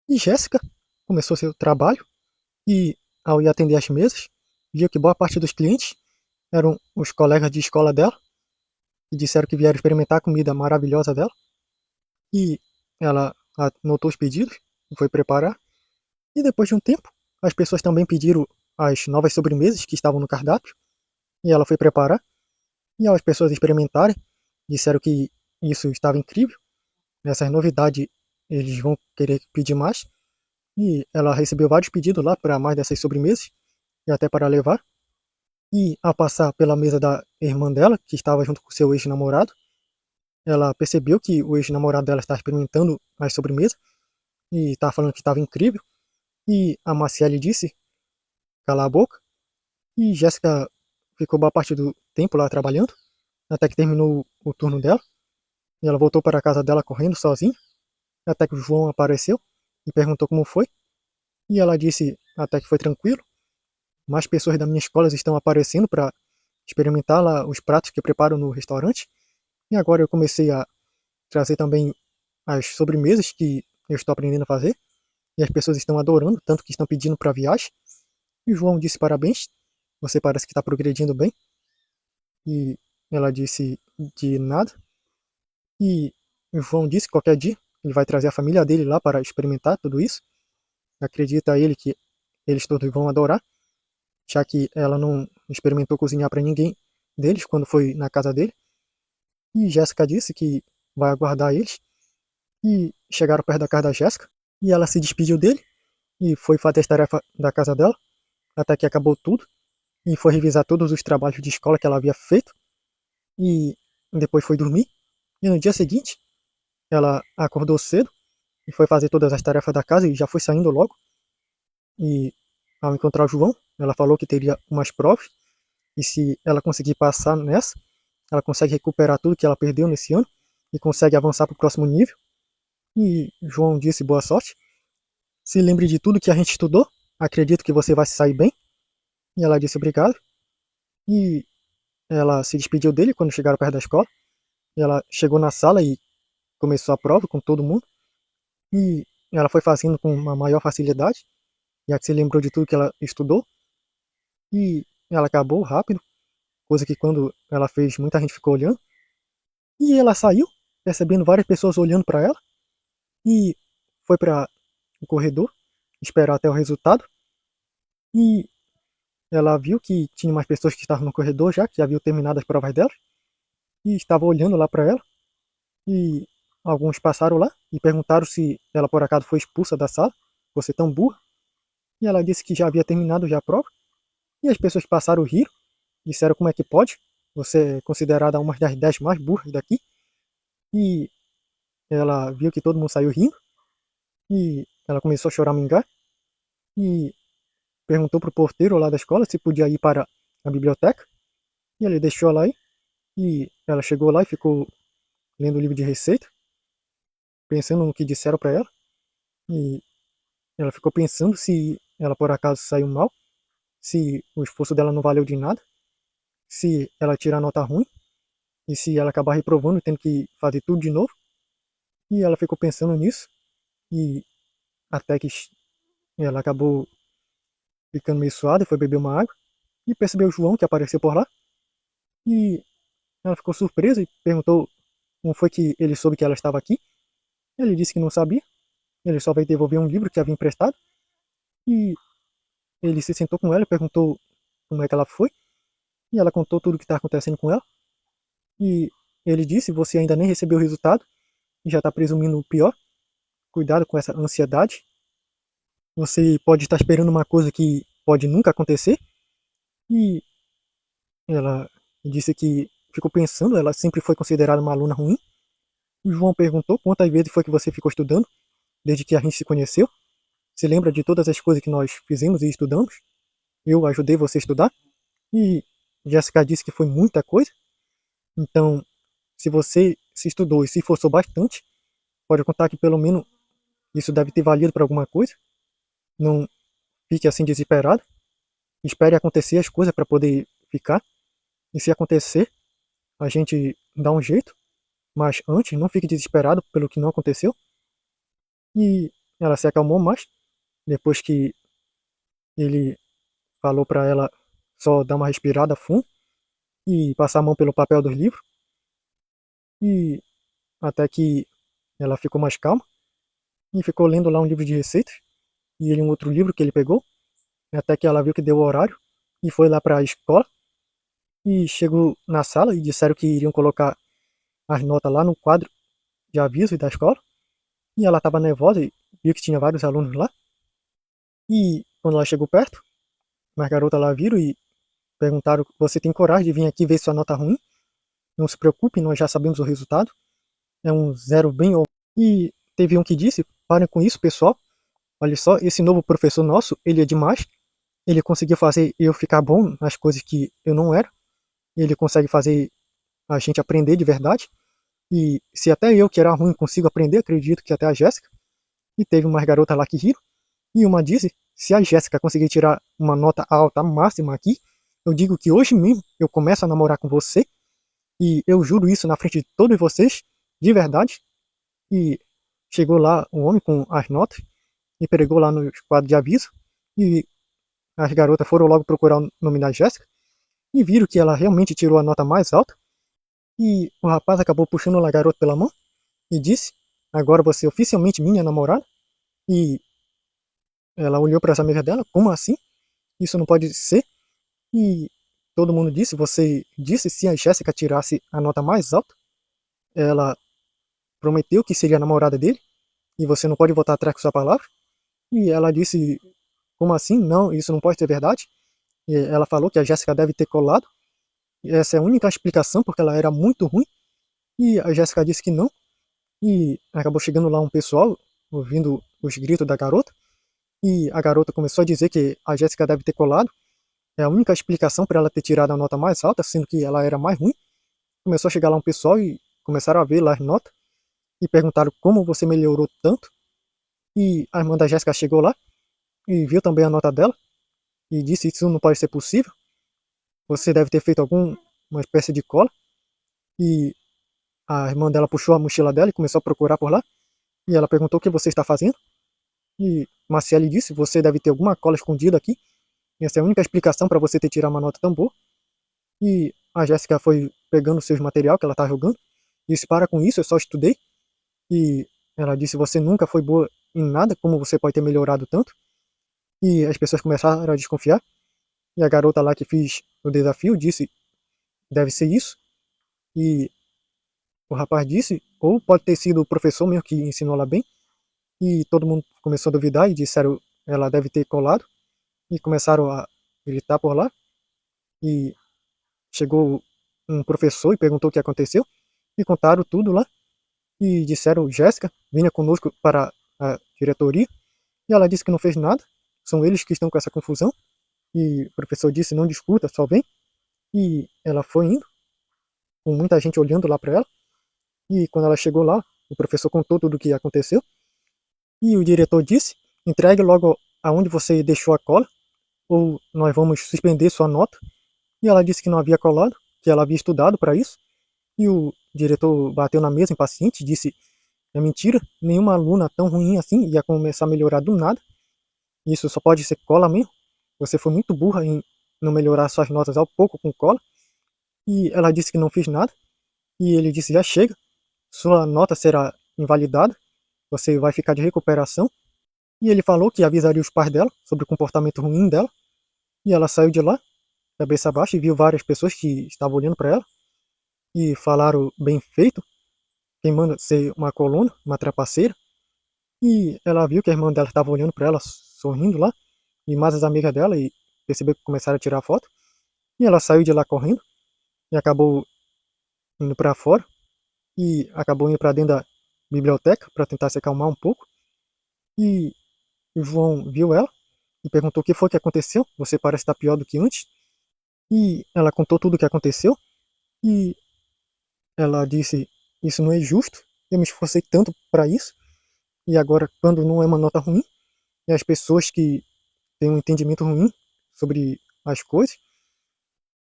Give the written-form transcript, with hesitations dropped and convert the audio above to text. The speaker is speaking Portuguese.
E Jéssica começou seu trabalho e, ao ir atender as mesas, viu que boa parte dos clientes eram os colegas de escola dela, que disseram que vieram experimentar a comida maravilhosa dela. E ela anotou os pedidos e foi preparar. E depois de um tempo, as pessoas também pediram as novas sobremesas que estavam no cardápio. E ela foi preparar. E ao as pessoas experimentarem, disseram que isso estava incrível. Essas novidades eles vão querer pedir mais. E ela recebeu vários pedidos lá para mais dessas sobremesas e até para levar. E ao passar pela mesa da irmã dela, que estava junto com seu ex-namorado, ela percebeu que o ex-namorado dela estava experimentando as sobremesas e estava falando que estava incrível. E a Marciele disse, cala a boca. E Jéssica ficou boa parte do tempo lá trabalhando, até que terminou o turno dela. E ela voltou para a casa dela correndo sozinha, até que o João apareceu e perguntou como foi. E ela disse até que foi tranquilo. Mais pessoas da minha escola estão aparecendo para experimentar lá os pratos que eu preparo no restaurante. E agora eu comecei a trazer também as sobremesas que eu estou aprendendo a fazer. E as pessoas estão adorando, tanto que estão pedindo para viagem. E o João disse parabéns, você parece que está progredindo bem. E ela disse de nada. E o João disse que qualquer dia ele vai trazer a família dele lá para experimentar tudo isso. Acredita ele que eles todos vão adorar, já que ela não experimentou cozinhar para ninguém deles quando foi na casa dele. E Jéssica disse que vai aguardar eles. E chegaram perto da casa da Jéssica. E ela se despediu dele e foi fazer as tarefas da casa dela, até que acabou tudo. E foi revisar todos os trabalhos de escola que ela havia feito. E depois foi dormir. E no dia seguinte, ela acordou cedo e foi fazer todas as tarefas da casa e já foi saindo logo. E ao encontrar o João, ela falou que teria umas provas e se ela conseguir passar nessa, ela consegue recuperar tudo que ela perdeu nesse ano e consegue avançar para o próximo nível. E João disse boa sorte. Se lembre de tudo que a gente estudou. Acredito que você vai se sair bem. E ela disse obrigado. E ela se despediu dele quando chegaram perto da escola. E ela chegou na sala e começou a prova com todo mundo. E ela foi fazendo com uma maior facilidade, já que se lembrou de tudo que ela estudou. E ela acabou rápido, coisa que quando ela fez muita gente ficou olhando. E ela saiu, percebendo várias pessoas olhando para ela. E foi para o corredor esperar até o resultado. E ela viu que tinha mais pessoas que estavam no corredor já, que haviam terminado as provas dela. E estavam olhando lá para ela. E alguns passaram lá e perguntaram se ela por acaso foi expulsa da sala, você tão burra. E ela disse que já havia terminado já a prova. E as pessoas passaram a rir, disseram como é que pode, você é considerada uma das 10 mais burras daqui. E ela viu que todo mundo saiu rindo. E ela começou a choramingar. E perguntou pro porteiro lá da escola se podia ir para a biblioteca. E ele deixou ela ir. E ela chegou lá e ficou lendo o livro de receita, pensando no que disseram para ela. E ela ficou pensando se ela por acaso saiu mal, se o esforço dela não valeu de nada, se ela tirar nota ruim e se ela acabar reprovando e tendo que fazer tudo de novo. E ela ficou pensando nisso e até que ela acabou ficando meio suada e foi beber uma água e percebeu o João que apareceu por lá. E ela ficou surpresa e perguntou como foi que ele soube que ela estava aqui. Ele disse que não sabia, ele só veio devolver um livro que havia emprestado. E ele se sentou com ela e perguntou como é que ela foi. E ela contou tudo o que está acontecendo com ela. E ele disse: você ainda nem recebeu o resultado e já está presumindo o pior. Cuidado com essa ansiedade. Você pode estar esperando uma coisa que pode nunca acontecer. E ela disse que ficou pensando, ela sempre foi considerada uma aluna ruim. E João perguntou quantas vezes foi que você ficou estudando desde que a gente se conheceu. Se lembra de todas as coisas que nós fizemos e estudamos? Eu ajudei você a estudar. E Jéssica disse que foi muita coisa. Então, se você se estudou e se esforçou bastante, pode contar que pelo menos isso deve ter valido para alguma coisa. Não fique assim desesperado. Espere acontecer as coisas para poder ficar. E se acontecer, a gente dá um jeito. Mas antes, não fique desesperado pelo que não aconteceu. E ela se acalmou mais, depois que ele falou para ela só dar uma respirada fundo e passar a mão pelo papel dos livros, e até que ela ficou mais calma e ficou lendo lá um livro de receitas e ele um outro livro que ele pegou, até que ela viu que deu o horário e foi lá para a escola e chegou na sala e disseram que iriam colocar as notas lá no quadro de aviso da escola e ela estava nervosa e viu que tinha vários alunos lá e quando ela chegou perto, as garotas lá viram e perguntaram: você tem coragem de vir aqui ver sua nota ruim? Não se preocupe, nós já sabemos o resultado. É um zero bem. E teve um que disse: parem com isso, pessoal. Olha só, esse novo professor nosso, ele é demais. Ele conseguiu fazer eu ficar bom nas coisas que eu não era. Ele consegue fazer a gente aprender de verdade. E se até eu, que era ruim, consigo aprender, acredito que até a Jéssica. E teve umas garotas lá que riram. E uma disse: se a Jéssica conseguir tirar uma nota alta, máxima aqui, eu digo que hoje mesmo eu começo a namorar com você. E eu juro isso na frente de todos vocês, de verdade. E chegou lá um homem com as notas e pregou lá no quadro de aviso. E as garotas foram logo procurar o nome da Jéssica e viram que ela realmente tirou a nota mais alta. E o rapaz acabou puxando a garota pela mão e disse: agora você é oficialmente minha namorada. E ela olhou para as amigas dela: como assim? Isso não pode ser. E todo mundo disse: você disse se a Jéssica tirasse a nota mais alta, ela prometeu que seria a namorada dele e você não pode voltar atrás com sua palavra. E ela disse: como assim? Não, isso não pode ser verdade. E ela falou que a Jéssica deve ter colado. E essa é a única explicação, porque ela era muito ruim. E a Jéssica disse que não. E acabou chegando lá um pessoal, ouvindo os gritos da garota. E a garota começou a dizer que a Jéssica deve ter colado. É a única explicação para ela ter tirado a nota mais alta, sendo que ela era mais ruim. Começou a chegar lá um pessoal e começaram a ver lá as notas. E perguntaram como você melhorou tanto. E a irmã da Jéssica chegou lá e viu também a nota dela. E disse: isso não pode ser possível. Você deve ter feito alguma espécie de cola. E a irmã dela puxou a mochila dela e começou a procurar por lá. E ela perguntou: o que você está fazendo? E Marciele disse: você deve ter alguma cola escondida aqui. Essa é a única explicação para você ter tirado uma nota tão boa. E a Jéssica foi pegando seus material que ela estava jogando. Disse: para com isso, eu só estudei. E ela disse: você nunca foi boa em nada, como você pode ter melhorado tanto. E as pessoas começaram a desconfiar. E a garota lá que fez o desafio disse: deve ser isso. E o rapaz disse: ou pode ter sido o professor mesmo que ensinou ela bem. E todo mundo começou a duvidar e disseram: ela deve ter colado. E começaram a gritar por lá. E chegou um professor e perguntou o que aconteceu. E contaram tudo lá. E disseram: Jéssica, venha conosco para a diretoria. E ela disse que não fez nada. São eles que estão com essa confusão. E o professor disse: não discuta, só vem. E ela foi indo, com muita gente olhando lá para ela. E quando ela chegou lá, o professor contou tudo o que aconteceu. E o diretor disse: entregue logo aonde você deixou a cola, ou nós vamos suspender sua nota. E ela disse que não havia colado, que ela havia estudado para isso. E o diretor bateu na mesa impaciente e disse: é mentira, nenhuma aluna tão ruim assim ia começar a melhorar do nada. Isso só pode ser cola mesmo. Você foi muito burra em não melhorar suas notas ao pouco com cola. E ela disse que não fez nada. E ele disse: já chega, sua nota será invalidada, você vai ficar de recuperação. E ele falou que avisaria os pais dela sobre o comportamento ruim dela. E ela saiu de lá, cabeça baixa, e viu várias pessoas que estavam olhando para ela e falaram: bem feito, quem manda ser uma coluna, uma trapaceira. E ela viu que a irmã dela estava olhando para ela, sorrindo lá, e mais as amigas dela, e percebeu que começaram a tirar foto. E ela saiu de lá correndo e acabou indo para fora e acabou indo para dentro da biblioteca para tentar se acalmar um pouco. E o João viu ela e perguntou: o que foi que aconteceu? Você parece estar pior do que antes. E ela contou tudo o que aconteceu. E ela disse: isso não é justo, eu me esforcei tanto para isso. E agora, quando não é uma nota ruim, e as pessoas que têm um entendimento ruim sobre as coisas,